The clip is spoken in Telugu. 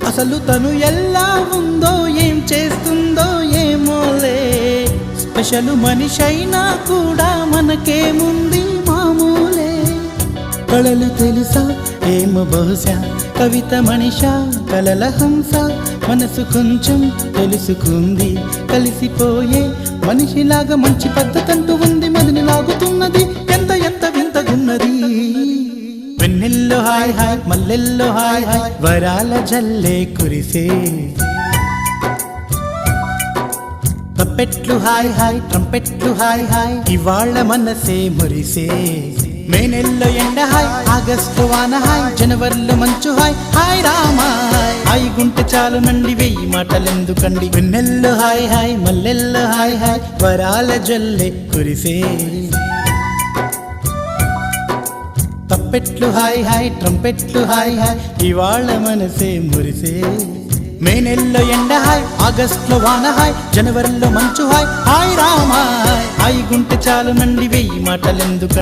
అసలు తను ఎలా ఉందో ఏం చేస్తుందో ఏమోలే, స్పెషల్ మనిషైనా కూడా మనకేముంది మామూలే. కళలు తెలుసా ఏమో బహుశా, కవిత మనిషా కలల హంస, మనసు కొంచెం తెలుసుకుంది కలిసిపోయే మనిషిలాగా, మంచి పద్ధతంటూ ఉంది మదిని లాగుతున్నది, ఎంత ఎంత వింతగున్నది. వెన్నెల్లో హాయ్ హాయ్ మల్లెల్లో హాయ్ హాయ్, వరాల జల్లే కురిసే. తప్పెట్లు హాయ్ హాయ్ ట్రంపెట్లు హాయ్ హాయ్, ఇవాళ మనసే మురిసే. మే నెల్లో ఎండ హాయ్, ఆగస్టు వాన హాయ్, జనవరిలో మంచు హాయ్, హాయ్ రామా హాయ్ గుంటె చాలు నండి వెయ్యి మాటలెందుకండి. వెన్నెల్లో హాయ్ హాయ్ మల్లెల్లో హాయ్ హాయ్, వరాల జల్లే కురిసే. తప్పెట్లు హాయ్ హాయ్ ట్రంపెట్లు హాయ్ హాయ్, ఇవాళ మనసే మురిసే. మే నెల్లో ఎండ హాయ్, ఆగస్టులో వాన హాయ్, జనవరిలో మంచు హాయ్, హాయ్ రామా హాయ్ గుంటె చాలు నండి వెయ్యి మాటలెందుకు.